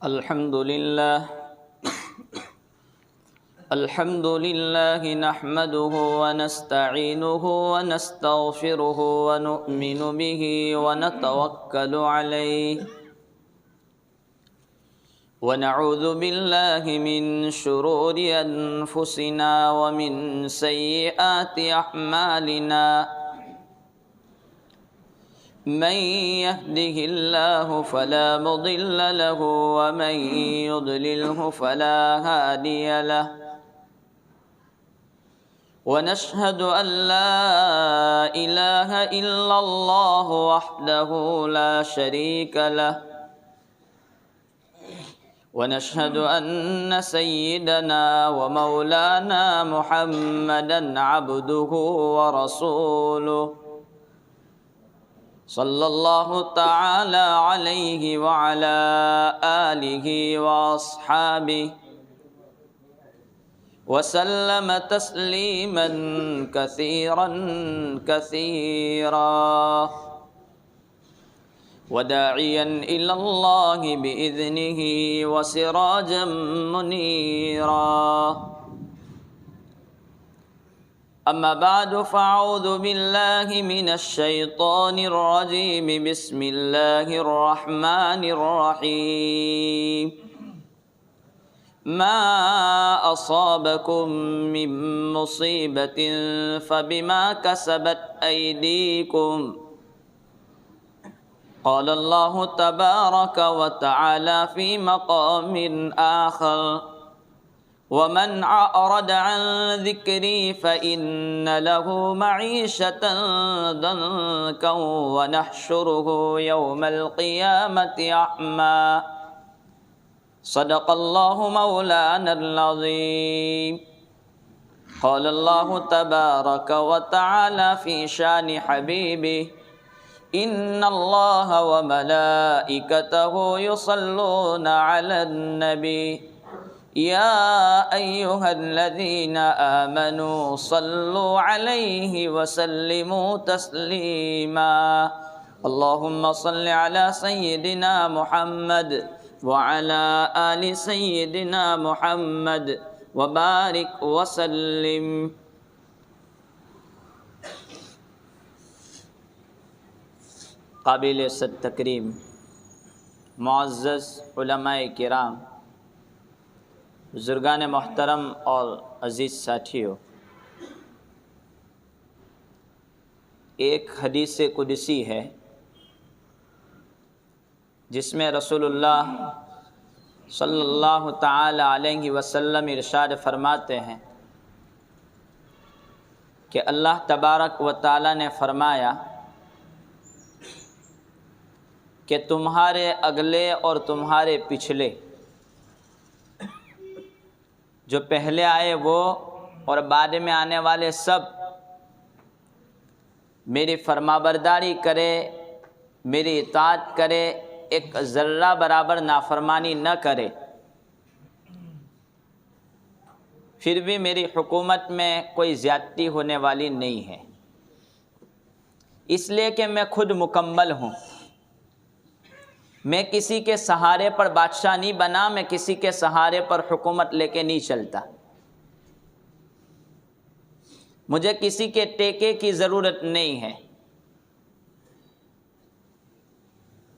الحمد لله نحمده ونستعينه ونستغفره ونؤمن به ونتوكل عليه ونعوذ بالله من شرور أنفسنا ومن سيئات أعمالنا من يهده الله فلا مضل له ومن يضلله فلا هادي له ونشهد أن لا إله إلا الله وحده لا شريك له ونشهد أن سيدنا ومولانا محمدا عبده ورسوله صلى الله تعالى عليه وعلى آله وأصحابه وسلم تسليما كثيرا كثيرا وداعيا إلى الله بإذنه وسراجا منيرا أما بعد فأعوذ بالله من الشيطان الرجيم بسم الله الرحمن الرحيم ما أصابكم من مصيبة فبما كسبت أيديكم قال الله تبارك وتعالى في مقام آخر ومن أعرض عن ذكري فإن له معيشة ضنكا ونحشره يوم القيامة أعمى صدق الله مولانا العظيم قال الله تبارك وتعالى في شان حبيبه إن الله وملائكته يصلون على النبي يا أيها الذين آمنوا صلوا عليه وسلموا تسليما اللهم صل على سيدنا محمد وعلى آل سيدنا محمد وبارك وسلم. قابل صد تکریم معزز علماء کرام، بزرگان محترم اور عزیز ساتھیوں، ایک حدیث قدسی ہے جس میں رسول اللہ صلی اللہ تعالی علیہ وسلم ارشاد فرماتے ہیں کہ اللہ تبارک و تعالی نے فرمایا کہ تمہارے اگلے اور تمہارے پچھلے، جو پہلے آئے وہ اور بعد میں آنے والے سب میری فرمانبرداری کرے، میری اطاعت کرے، ایک ذرہ برابر نافرمانی نہ کرے، پھر بھی میری حکومت میں کوئی زیادتی ہونے والی نہیں ہے، اس لیے کہ میں خود مکمل ہوں، میں کسی کے سہارے پر بادشاہ نہیں بنا، میں کسی کے سہارے پر حکومت لے کے نہیں چلتا، مجھے کسی کے ٹیکے کی ضرورت نہیں ہے،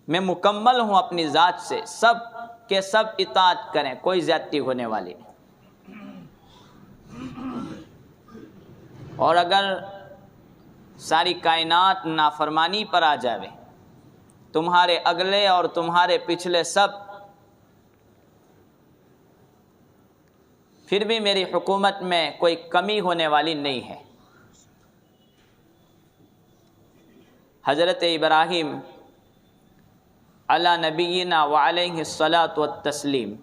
میں مکمل ہوں اپنی ذات سے، سب کے سب اطاعت کریں، کوئی زیادتی ہونے والی نہیں۔ اور اگر ساری کائنات نافرمانی پر آ جاوے، تمہارے اگلے اور تمہارے پچھلے سب، پھر بھی میری حکومت میں کوئی کمی ہونے والی نہیں ہے۔ حضرت ابراہیم علی نبینا وعلیہ الصلاۃ والتسلیم،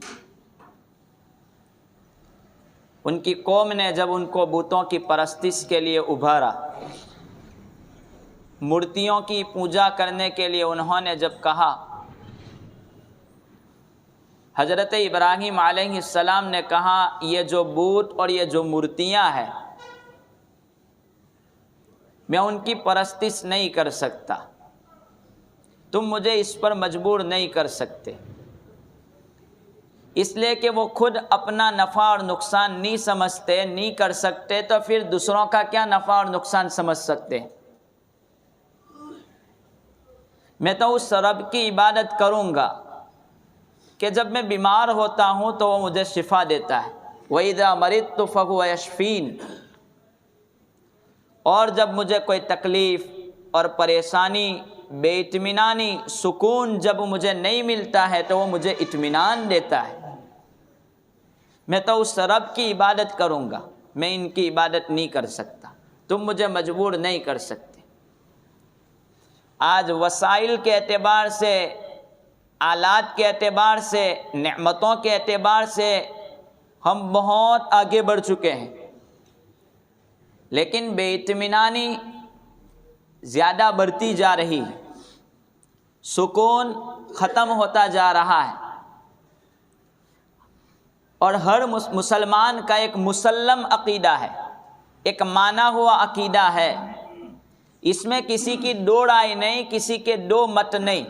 ان کی قوم نے جب ان کو بتوں کی پرستش کے لیے ابھارا، مورتیوں کی پوجا کرنے کے لیے انہوں نے جب کہا، حضرت ابراہیم علیہ السلام نے کہا یہ جو بت اور یہ جو مورتیاں ہیں میں ان کی پرستش نہیں کر سکتا، تم مجھے اس پر مجبور نہیں کر سکتے، اس لیے کہ وہ خود اپنا نفع اور نقصان نہیں سمجھتے، نہیں کر سکتے، تو پھر دوسروں کا کیا نفع اور نقصان سمجھ سکتے؟ میں تو اس رب کی عبادت کروں گا کہ جب میں بیمار ہوتا ہوں تو وہ مجھے شفا دیتا ہے، وَإِذَا مَرِضْتُ فَهُوَ يَشْفِينِ، اور جب مجھے کوئی تکلیف اور پریشانی، بے اطمینانی، سکون جب مجھے نہیں ملتا ہے تو وہ مجھے اطمینان دیتا ہے۔ میں تو اس رب کی عبادت کروں گا، میں ان کی عبادت نہیں کر سکتا، تم مجھے مجبور نہیں کر سکتے۔ آج وسائل کے اعتبار سے، آلات کے اعتبار سے، نعمتوں کے اعتبار سے ہم بہت آگے بڑھ چکے ہیں، لیکن بے اطمینانی زیادہ بڑھتی جا رہی ہے، سکون ختم ہوتا جا رہا ہے، اور ہر مسلمان کا ایک مسلم عقیدہ ہے، ایک مانا ہوا عقیدہ ہے، اس میں کسی کی دو رائے نہیں، کسی کے دو مت نہیں،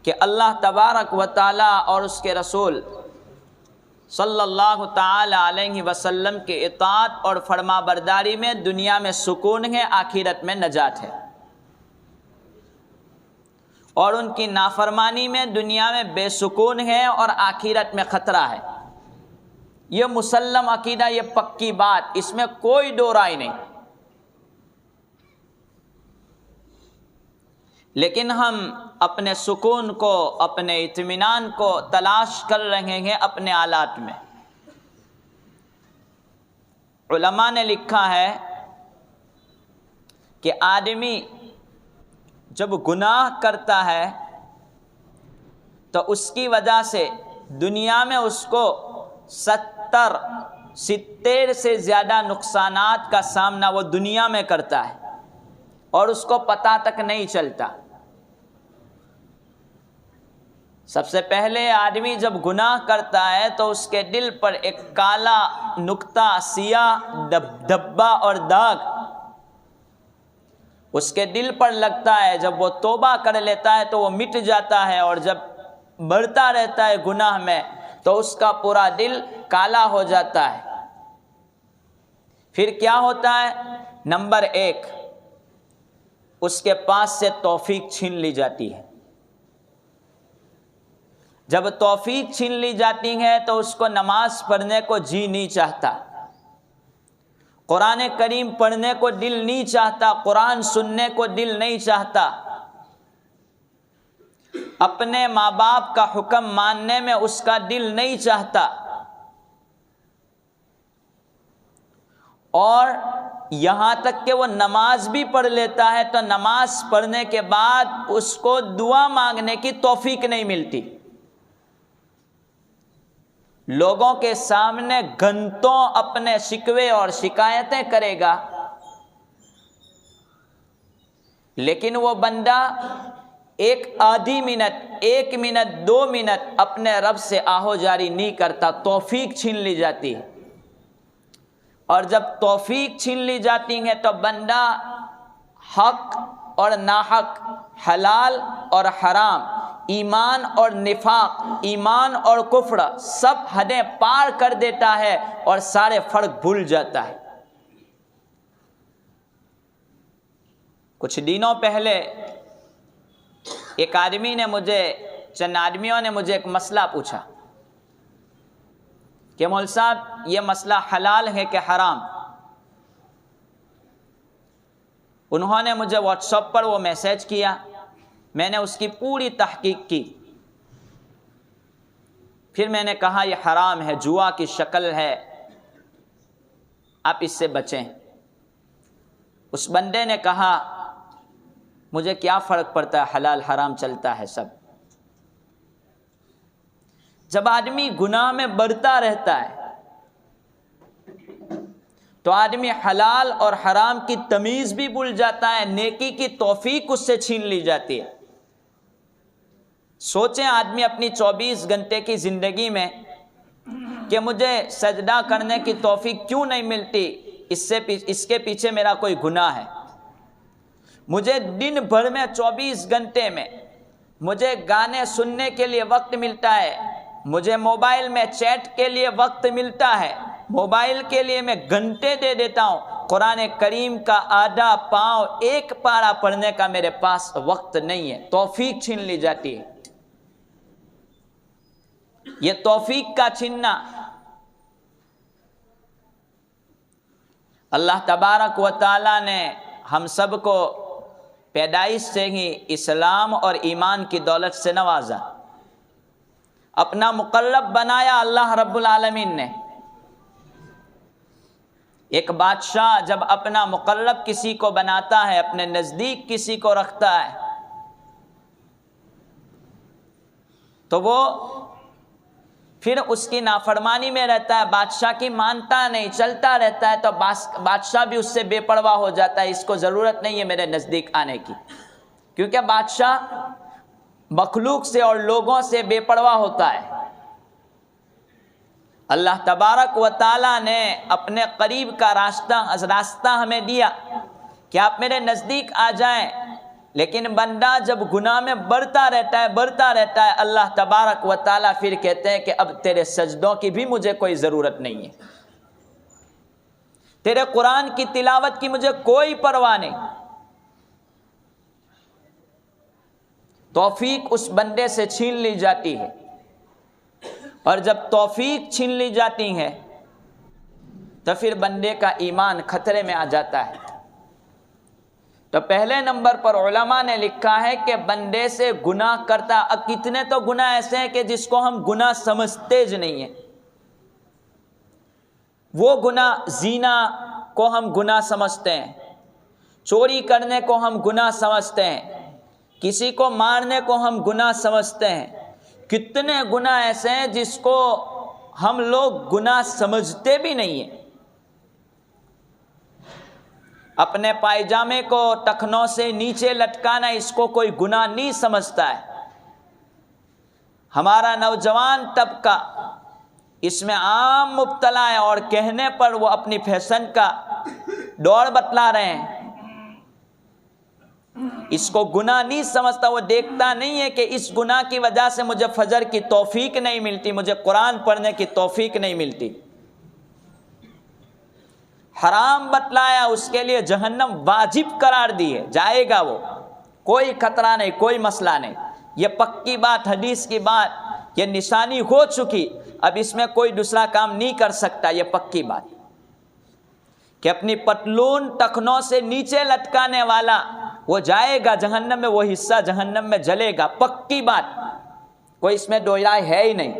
کہ اللہ تبارک و تعالی اور اس کے رسول صلی اللہ تعالی علیہ وسلم کے اطاعت اور فرما برداری میں دنیا میں سکون ہے، آخرت میں نجات ہے، اور ان کی نافرمانی میں دنیا میں بے سکون ہے اور آخرت میں خطرہ ہے۔ یہ مسلم عقیدہ، یہ پکی بات، اس میں کوئی دو رائے نہیں۔ لیکن ہم اپنے سکون کو، اپنے اطمینان کو تلاش کر رہے ہیں اپنے آلات میں۔ علماء نے لکھا ہے کہ آدمی جب گناہ کرتا ہے تو اس کی وجہ سے دنیا میں اس کو 70 سے زیادہ نقصانات کا سامنا وہ دنیا میں کرتا ہے، اور اس کو پتہ تک نہیں چلتا۔ سب سے پہلے آدمی جب گناہ کرتا ہے تو اس کے دل پر ایک کالا نقطہ، سیاہ دھبا اور داغ اس کے دل پر لگتا ہے۔ جب وہ توبہ کر لیتا ہے تو وہ مٹ جاتا ہے، اور جب بڑھتا رہتا ہے گناہ میں تو اس کا پورا دل کالا ہو جاتا ہے۔ پھر کیا ہوتا ہے؟ نمبر 1، اس کے پاس سے توفیق چھین لی جاتی ہے۔ جب توفیق چھین لی جاتی ہے تو اس کو نماز پڑھنے کو جی نہیں چاہتا، قرآن کریم پڑھنے کو دل نہیں چاہتا، قرآن سننے کو دل نہیں چاہتا، اپنے ماں باپ کا حکم ماننے میں اس کا دل نہیں چاہتا، اور یہاں تک کہ وہ نماز بھی پڑھ لیتا ہے تو نماز پڑھنے کے بعد اس کو دعا مانگنے کی توفیق نہیں ملتی۔ لوگوں کے سامنے گھنٹوں اپنے شکوے اور شکایتیں کرے گا، لیکن وہ بندہ ایک آدھی منٹ، 1 منٹ، 2 منٹ اپنے رب سے آہو جاری نہیں کرتا، توفیق چھین لی جاتی ہے۔ اور جب توفیق چھین لی جاتی ہے تو بندہ حق اور ناحق، حلال اور حرام، ایمان اور نفاق، ایمان اور کفر، سب حدیں پار کر دیتا ہے اور سارے فرق بھول جاتا ہے۔ کچھ دنوں پہلے ایک آدمی نے مجھے، چند آدمیوں نے مجھے ایک مسئلہ پوچھا کہ مول صاحب یہ مسئلہ حلال ہے کہ حرام؟ انہوں نے مجھے واٹس ایپ پر وہ میسج کیا، میں نے اس کی پوری تحقیق کی، پھر میں نے کہا یہ حرام ہے، جوا کی شکل ہے، آپ اس سے بچیں۔ اس بندے نے کہا مجھے کیا فرق پڑتا ہے، حلال حرام چلتا ہے سب۔ جب آدمی گناہ میں بڑھتا رہتا ہے تو آدمی حلال اور حرام کی تمیز بھی بھول جاتا ہے، نیکی کی توفیق اس سے چھین لی جاتی ہے۔ سوچیں آدمی اپنی 24 گھنٹے کی زندگی میں کہ مجھے سجدہ کرنے کی توفیق کیوں نہیں ملتی، اس کے پیچھے میرا کوئی گناہ ہے۔ مجھے دن بھر میں 24 گھنٹے میں مجھے گانے سننے کے لیے وقت ملتا ہے، مجھے موبائل میں چیٹ کے لیے وقت ملتا ہے، موبائل کے لیے میں گھنٹے دے دیتا ہوں، قرآن کریم کا آدھا پاؤں ایک پارہ پڑھنے کا میرے پاس وقت نہیں ہے، توفیق چھین لی جاتی ہے۔ یہ توفیق کا چھیننا اللہ تبارک و تعالیٰ نے ہم سب کو پیدائش سے ہی اسلام اور ایمان کی دولت سے نوازا، اپنا مقرب بنایا اللہ رب العالمین نے۔ ایک بادشاہ جب اپنا مقرب کسی کو بناتا ہے، اپنے نزدیک کسی کو رکھتا ہے، تو وہ پھر اس کی نافرمانی میں رہتا ہے، بادشاہ کی مانتا نہیں، چلتا رہتا ہے، تو بادشاہ بھی اس سے بے پرواہ ہو جاتا ہے، اس کو ضرورت نہیں ہے میرے نزدیک آنے کی، کیونکہ بادشاہ مخلوق سے اور لوگوں سے بے پرواہ ہوتا ہے۔ اللہ تبارک و تعالیٰ نے اپنے قریب کا راستہ ہمیں دیا کہ آپ میرے نزدیک آ جائیں، لیکن بندہ جب گناہ میں بڑھتا رہتا ہے، اللہ تبارک و تعالیٰ پھر کہتے ہیں کہ اب تیرے سجدوں کی بھی مجھے کوئی ضرورت نہیں ہے، تیرے قرآن کی تلاوت کی مجھے کوئی پرواہ نہیں۔ توفیق اس بندے سے چھین لی جاتی ہے، اور جب توفیق چھین لی جاتی ہے تو پھر بندے کا ایمان خطرے میں آ جاتا ہے۔ تو پہلے نمبر پر علماء نے لکھا ہے کہ بندے سے گناہ کرتا، کتنے تو گناہ ایسے ہیں کہ جس کو ہم گناہ سمجھتے ج نہیں ہیں۔ وہ گناہ، زنا کو ہم گناہ سمجھتے ہیں، چوری کرنے کو ہم گناہ سمجھتے ہیں، کسی کو مارنے کو ہم گناہ سمجھتے ہیں۔ کتنے گناہ ایسے ہیں جس کو ہم لوگ گناہ سمجھتے بھی نہیں ہیں۔ اپنے پائجامے کو ٹخنوں سے نیچے لٹکانا، اس کو کوئی گناہ نہیں سمجھتا ہے۔ ہمارا نوجوان طبقہ اس میں عام مبتلا ہے، اور کہنے پر وہ اپنی فیشن کا دور بتلا رہے ہیں۔ اس کو گناہ نہیں سمجھتا، وہ دیکھتا نہیں ہے کہ اس گناہ کی وجہ سے مجھے فجر کی توفیق نہیں ملتی، مجھے قرآن پڑھنے کی توفیق نہیں ملتی۔ حرام بتلایا، اس کے لیے جہنم واجب قرار دی ہے، جائے گا وہ، کوئی خطرہ نہیں، کوئی مسئلہ نہیں۔ یہ پکی بات، حدیث کی بات، یہ نشانی ہو چکی، اب اس میں کوئی دوسرا کام نہیں کر سکتا۔ یہ پکی بات کہ اپنی پتلون ٹخنوں سے نیچے لٹکانے والا وہ جائے گا جہنم میں، وہ حصہ جہنم میں جلے گا، پکی بات، کوئی اس میں دو رائے ہے ہی نہیں،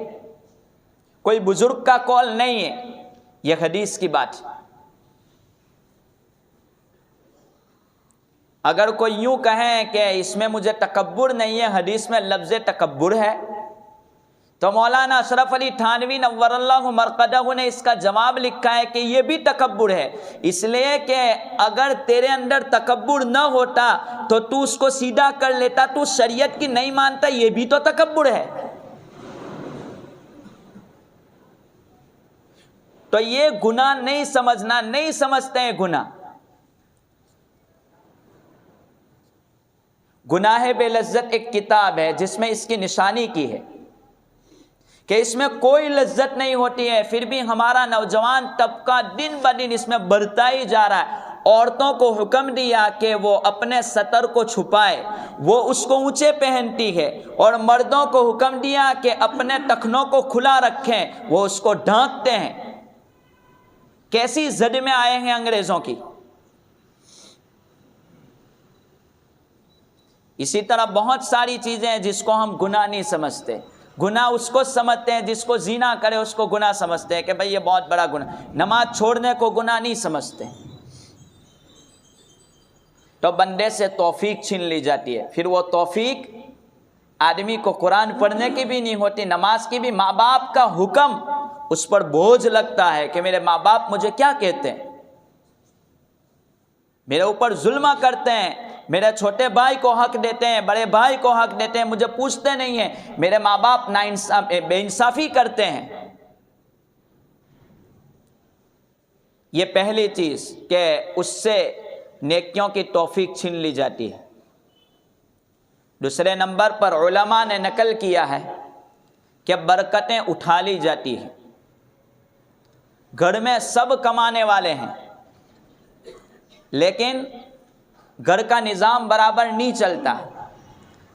کوئی بزرگ کا قول نہیں ہے، یہ حدیث کی بات۔ اگر کوئی یوں کہیں کہ اس میں مجھے تکبر نہیں ہے، حدیث میں لفظ تکبر ہے، تو مولانا اشرف علی تھانوی نور اللہ مرقدہ نے اس کا جواب لکھا ہے کہ یہ بھی تکبر ہے، اس لیے کہ اگر تیرے اندر تکبر نہ ہوتا تو تو اس کو سیدھا کر لیتا، تو شریعت کی نہیں مانتا، یہ بھی تو تکبر ہے۔ تو یہ گناہ نہیں سمجھنا، نہیں سمجھتے ہیں گناہ۔ گناہ بے لذت ایک کتاب ہے جس میں اس کی نشانی کی ہے کہ اس میں کوئی لذت نہیں ہوتی ہے، پھر بھی ہمارا نوجوان طبقہ دن بدن اس میں بڑھتا ہی جا رہا ہے۔ عورتوں کو حکم دیا کہ وہ اپنے سطر کو چھپائے، وہ اس کو اونچے پہنتی ہے، اور مردوں کو حکم دیا کہ اپنے ٹخنوں کو کھلا رکھیں، وہ اس کو ڈھانکتے ہیں۔ کیسی زد میں آئے ہیں انگریزوں کی۔ اسی طرح بہت ساری چیزیں ہیں جس کو ہم گناہ نہیں سمجھتے۔ گناہ اس کو سمجھتے ہیں جس کو زنا کرے اس کو گناہ سمجھتے ہیں کہ بھئی یہ بہت بڑا گناہ۔ نماز چھوڑنے کو گناہ نہیں سمجھتے۔ تو بندے سے توفیق چھین لی جاتی ہے، پھر وہ توفیق آدمی کو قرآن پڑھنے کی بھی نہیں ہوتی، نماز کی بھی۔ ماں باپ کا حکم اس پر بوجھ لگتا ہے کہ میرے ماں باپ مجھے کیا کہتے ہیں، میرے اوپر ظلم کرتے ہیں، میرے چھوٹے بھائی کو حق دیتے ہیں، بڑے بھائی کو حق دیتے ہیں، مجھے پوچھتے نہیں ہیں، میرے ماں باپ بے انصافی کرتے ہیں۔ یہ پہلی چیز کہ اس سے نیکیوں کی توفیق چھین لی جاتی ہے۔ دوسرے نمبر پر علماء نے نقل کیا ہے کہ برکتیں اٹھا لی جاتی ہیں. گھر میں سب کمانے والے ہیں لیکن گھر کا نظام برابر نہیں چلتا.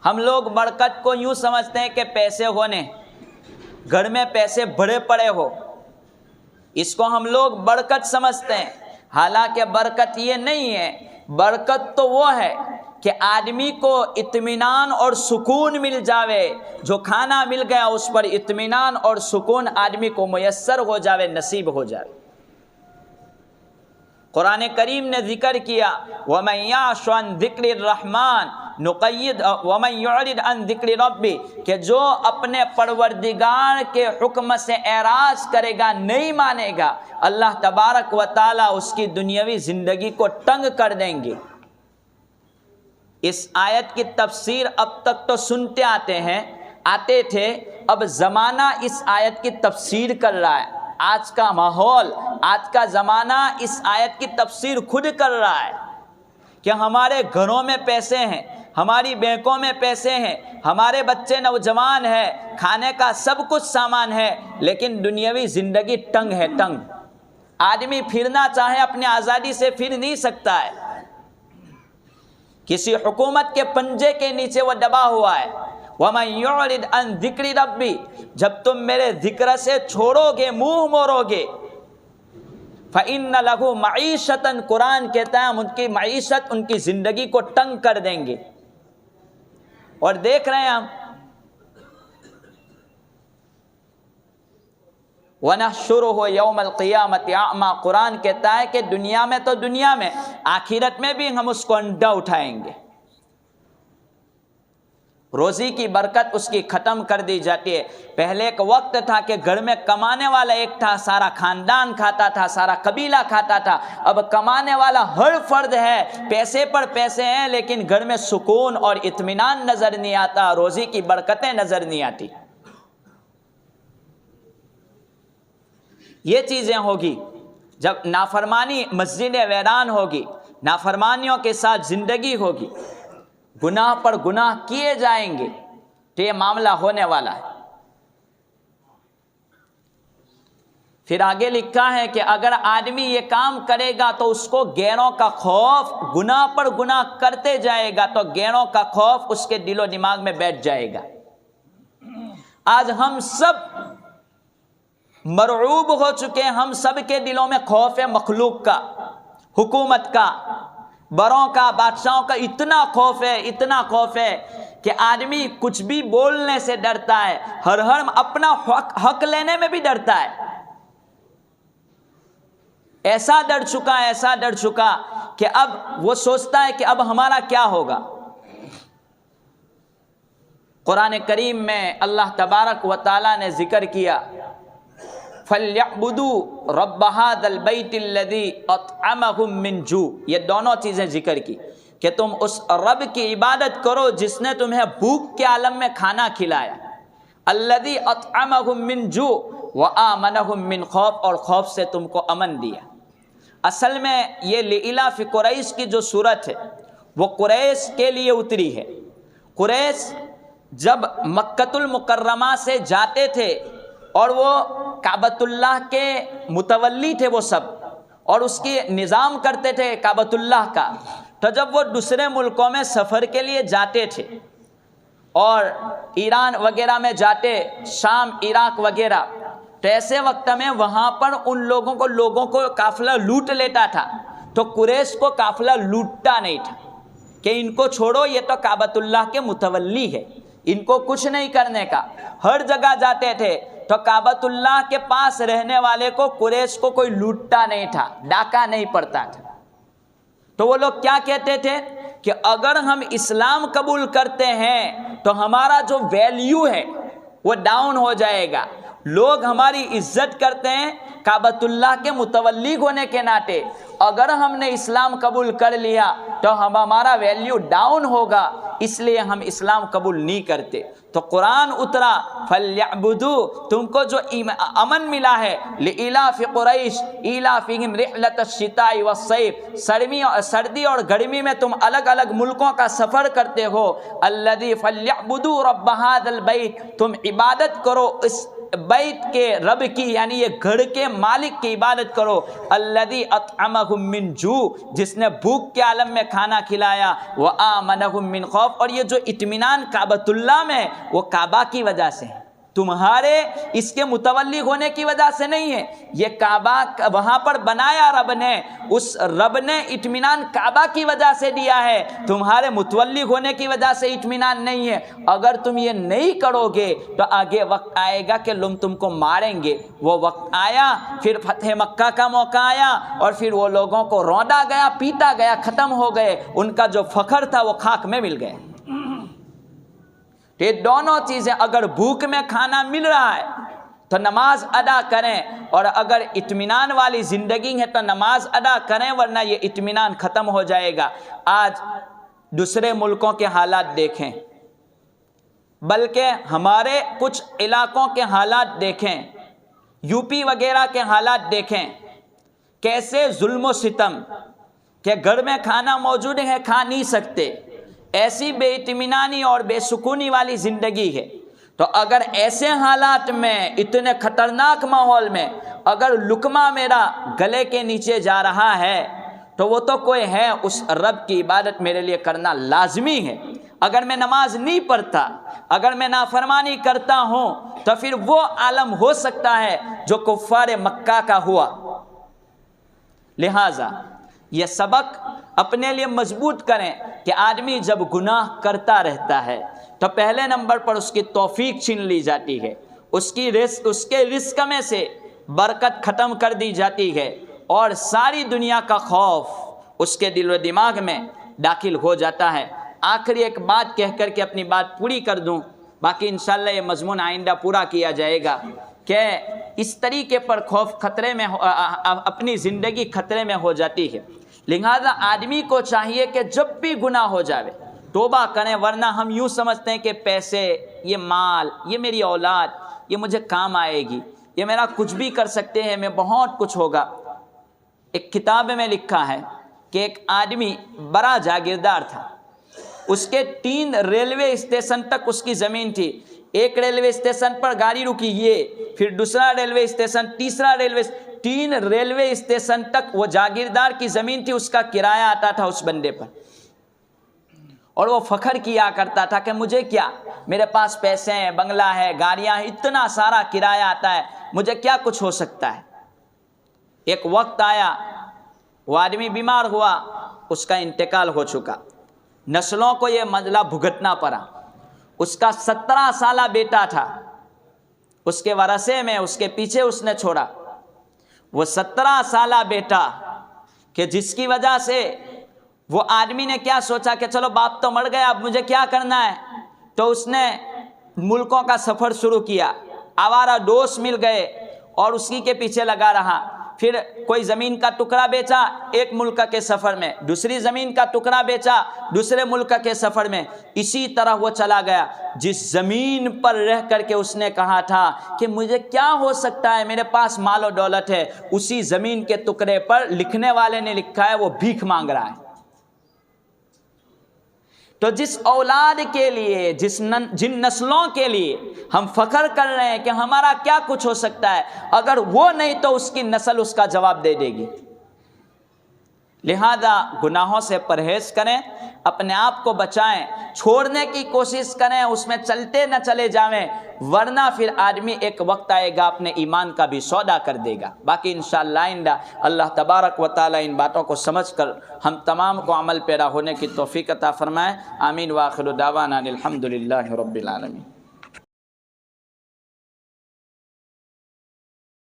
ہم لوگ برکت کو یوں سمجھتے ہیں کہ پیسے ہونے، گھر میں پیسے بڑے پڑے ہو، اس کو ہم لوگ برکت سمجھتے ہیں. حالانکہ برکت یہ نہیں ہے. برکت تو وہ ہے کہ آدمی کو اطمینان اور سکون مل جاوے. جو کھانا مل گیا اس پر اطمینان اور سکون آدمی کو میسر ہو جاوے، نصیب ہو جائے. قرآن کریم نے ذکر کیا وَمَن يَعْشُ عَن ذِكْرِ الرَّحْمَنِ نُقَيِّدْ وَمَن يُعْرِضْ عَن ذِكْرِ رَبِّهِ کہ جو اپنے پروردگار کے حکم سے اعراض کرے گا، نہیں مانے گا، اللہ تبارک و تعالی اس کی دنیاوی زندگی کو تنگ کر دیں گے. اس آیت کی تفسیر اب تک تو سنتے آتے تھے، اب زمانہ اس آیت کی تفسیر کر رہا ہے. آج کا ماحول، آج کا زمانہ اس آیت کی تفسیر خود کر رہا ہے کہ ہمارے گھروں میں پیسے ہیں، ہماری بینکوں میں پیسے ہیں، ہمارے بچے نوجوان ہیں، کھانے کا سب کچھ سامان ہے، لیکن دنیاوی زندگی تنگ ہے. تنگ آدمی پھرنا چاہے اپنی آزادی سے پھر نہیں سکتا ہے. کسی حکومت کے پنجے کے نیچے وہ دبا ہوا ہے. وَمَن يُعْرِضْ عَن ذِكْرِ رَبِّهِ جب تم میرے ذکر سے چھوڑو گے، منہ موڑو گے، فَإِنَّ لَهُ مَعِيشَةً قرآن کہتا ہے ہم ان کی معیشت، ان کی زندگی کو تنگ کر دیں گے. اور دیکھ رہے ہیں ہم وَنَحْشُرُهُ يَوْمَ الْقِيَامَةِ أَعْمَى قرآن کہتا ہے کہ دنیا میں تو دنیا میں، آخرت میں بھی ہم اس کو انڈا اٹھائیں گے. روزی کی برکت اس کی ختم کر دی جاتی ہے. پہلے ایک وقت تھا کہ گھر میں کمانے والا ایک تھا، سارا خاندان کھاتا تھا، سارا قبیلہ کھاتا تھا. اب کمانے والا ہر فرد ہے، پیسے پر پیسے ہیں، لیکن گھر میں سکون اور اطمینان نظر نہیں آتا، روزی کی برکتیں نظر نہیں آتی. یہ چیزیں ہوگی جب نافرمانی مسجد ویران ہوگی، نافرمانیوں کے ساتھ زندگی ہوگی، گناہ پر گناہ کیے جائیں گے، تو یہ معاملہ ہونے والا ہے. پھر آگے لکھا ہے کہ اگر آدمی یہ کام کرے گا تو اس کو غیروں کا خوف، گناہ پر گناہ کرتے جائے گا تو غیروں کا خوف اس کے دل و دماغ میں بیٹھ جائے گا. آج ہم سب مرعوب ہو چکے ہیں، ہم سب کے دلوں میں خوف ہے مخلوق کا، حکومت کا، بڑوں کا، بادشاہوں کا. اتنا خوف ہے، اتنا خوف ہے کہ آدمی کچھ بھی بولنے سے ڈرتا ہے، ہر اپنا حق لینے میں بھی ڈرتا ہے. ایسا ڈر چکا کہ اب وہ سوچتا ہے کہ اب ہمارا کیا ہوگا. قرآن کریم میں اللہ تبارک و تعالی نے ذکر کیا فَلْيَعْبُدُوا رَبَّ هَذَا الْبَيْتِ الَّذِي أَطْعَمَهُم مِّن جُوعٍ. یہ دونوں چیزیں ذکر کی کہ تم اس رب کی عبادت کرو جس نے تمہیں بھوک کے عالم میں کھانا کھلایا. الَّذِي أَطْعَمَهُم مِّن جُوعٍ وَآمَنَهُم مِّن خوف، اور خوف سے تم کو امن دیا. اصل میں یہ لإلاف قریش کی جو صورت ہے وہ قریش کے لیے اتری ہے. قریش جب مکۃ المکرمہ سے جاتے تھے اور وہ کعبۃ اللہ کے متولی تھے وہ سب، اور اس کی نظام کرتے تھے کعبۃ اللہ کا، تو جب وہ دوسرے ملکوں میں سفر کے لیے جاتے تھے اور ایران وغیرہ میں جاتے، شام، عراق وغیرہ، تو ایسے وقت میں وہاں پر ان لوگوں کو قافلہ لوٹ لیتا تھا. تو قریش کو قافلہ لوٹتا نہیں تھا کہ ان کو چھوڑو، یہ تو کعبۃ اللہ کے متولی ہے، ان کو کچھ نہیں کرنے کا. ہر جگہ جاتے تھے تو کعبۃ اللہ کے پاس رہنے والے کو قریش کو کوئی لوٹتا نہیں تھا، ڈاکہ نہیں پڑتا تھا. تو وہ لوگ کیا کہتے تھے کہ اگر ہم اسلام قبول کرتے ہیں تو ہمارا جو ویلیو ہے وہ ڈاؤن ہو جائے گا. لوگ ہماری عزت کرتے ہیں کعبۃ اللہ کے متولی ہونے کے ناطے. اگر ہم نے اسلام قبول کر لیا تو ہمارا ویلیو ڈاؤن ہوگا، اس لیے ہم اسلام قبول نہیں کرتے۔ تو قرآن اترا فَلْيَعْبُدُوا، تم کو جو امن ملا ہے لِإِلَافِ قُرَيْشٍ إِلَافِهِمْ رِحْلَةَ الشِّتَاءِ وَالصَّيْفِ، سردی اور گرمی میں تم الگ الگ ملکوں کا سفر کرتے ہو، الَّذِي فَلْيَعْبُدُوا رَبَّ هَذَا الْبَيْتِ، تم عبادت کرو اس بیت کے رب کی، یعنی یہ گھر کے مالک کی عبادت کرو، الذی اطعمہم من جوع، جس نے بھوک کے عالم میں کھانا کھلایا، وآمنہم من خوف، اور یہ جو اطمینان کعبۃ اللہ میں وہ کعبہ کی وجہ سے ہے، تمہارے اس کے متولی ہونے کی وجہ سے نہیں ہے، یہ کعبہ وہاں پر بنایا رب نے، اس رب نے اطمینان کعبہ کی وجہ سے دیا ہے، تمہارے متولی ہونے کی وجہ سے اطمینان نہیں ہے۔ اگر تم یہ نہیں کرو گے تو آگے وقت آئے گا کہ تم کو ماریں گے۔ وہ وقت آیا، پھر فتح مکہ کا موقع آیا، اور پھر وہ لوگوں کو روندا گیا، پیٹا گیا، ختم ہو گئے، ان کا جو فخر تھا وہ خاک میں مل گئے۔ یہ دونوں چیزیں، اگر بھوک میں کھانا مل رہا ہے تو نماز ادا کریں، اور اگر اطمینان والی زندگی ہے تو نماز ادا کریں، ورنہ یہ اطمینان ختم ہو جائے گا۔ آج دوسرے ملکوں کے حالات دیکھیں، بلکہ ہمارے کچھ علاقوں کے حالات دیکھیں، یو پی وغیرہ کے حالات دیکھیں، کیسے ظلم و ستم، کہ گھر میں کھانا موجود ہے کھا نہیں سکتے، ایسی بے اطمینانی اور بے سکونی والی زندگی ہے۔ تو اگر ایسے حالات میں، اتنے خطرناک ماحول میں، اگر لقمہ میرا گلے کے نیچے جا رہا ہے تو وہ تو کوئی ہے، اس رب کی عبادت میرے لیے کرنا لازمی ہے۔ اگر میں نماز نہیں پڑھتا، اگر میں نافرمانی کرتا ہوں، تو پھر وہ عالم ہو سکتا ہے جو کفار مکہ کا ہوا۔ لہٰذا یہ سبق اپنے لیے مضبوط کریں کہ آدمی جب گناہ کرتا رہتا ہے تو پہلے نمبر پر اس کی توفیق چھین لی جاتی ہے، اس کے رزق میں سے برکت ختم کر دی جاتی ہے، اور ساری دنیا کا خوف اس کے دل و دماغ میں داخل ہو جاتا ہے۔ آخری ایک بات کہہ کر کے اپنی بات پوری کر دوں، باقی انشاءاللہ یہ مضمون آئندہ پورا کیا جائے گا، کہ اس طریقے پر خوف خطرے میں اپنی زندگی خطرے میں ہو جاتی ہے۔ لہذا آدمی کو چاہیے کہ جب بھی گناہ ہو جاوے توبہ کریں، ورنہ ہم یوں سمجھتے ہیں کہ پیسے، یہ مال، یہ میری اولاد، یہ مجھے کام آئے گی، یہ میرا کچھ بھی کر سکتے ہیں، میں بہت کچھ ہوگا۔ ایک کتاب میں لکھا ہے کہ ایک آدمی بڑا جاگیردار تھا، اس کے 3 ریلوے اسٹیشن تک اس کی زمین تھی، ایک ریلوے اسٹیشن پر گاڑی رکی یہ، پھر دوسرا ریلوے اسٹیشن، تیسرا ریلوے، 3 ریلوے اسٹیشن تک وہ جاگیردار کی زمین تھی، اس کا کرایہ آتا تھا اس بندے پر، اور وہ فخر کیا کرتا تھا کہ مجھے کیا، میرے پاس پیسے ہیں، بنگلہ ہے، گاڑیاں ہیں، اتنا سارا کرایہ آتا ہے، مجھے کیا کچھ ہو سکتا ہے۔ ایک وقت آیا، وہ آدمی بیمار ہوا، اس کا انتقال ہو چکا، نسلوں کو یہ مسئلہ بھگتنا پڑا۔ اس کا 17 سالہ بیٹا تھا، اس کے ورثے میں، اس کے پیچھے اس نے چھوڑا، وہ 17 سالہ بیٹا، کہ جس کی وجہ سے وہ آدمی نے کیا سوچا کہ چلو باپ تو مر گیا، اب مجھے کیا کرنا ہے، تو اس نے ملکوں کا سفر شروع کیا، آوارہ دوست مل گئے اور اسی کے پیچھے لگا رہا، پھر کوئی زمین کا ٹکڑا بیچا ایک ملک کے سفر میں، دوسری زمین کا ٹکڑا بیچا دوسرے ملک کے سفر میں، اسی طرح وہ چلا گیا۔ جس زمین پر رہ کر کے اس نے کہا تھا کہ مجھے کیا ہو سکتا ہے، میرے پاس مال و دولت ہے، اسی زمین کے ٹکڑے پر لکھنے والے نے لکھا ہے وہ بھیک مانگ رہا ہے۔ تو جس اولاد کے لیے، جن نسلوں کے لیے ہم فخر کر رہے ہیں کہ ہمارا کیا کچھ ہو سکتا ہے، اگر وہ نہیں تو اس کی نسل اس کا جواب دے دے گی۔ لہذا گناہوں سے پرہیز کریں، اپنے آپ کو بچائیں، چھوڑنے کی کوشش کریں، اس میں چلتے نہ چلے جائیں، ورنہ پھر آدمی ایک وقت آئے گا اپنے ایمان کا بھی سودا کر دے گا۔ باقی انشاءاللہ آئندہ اللہ تبارک و تعالی ان باتوں کو سمجھ کر ہم تمام کو عمل پیرا ہونے کی توفیق عطا فرمائے۔ آمین۔ وآخر دعوانا الحمدللہ رب العالمین۔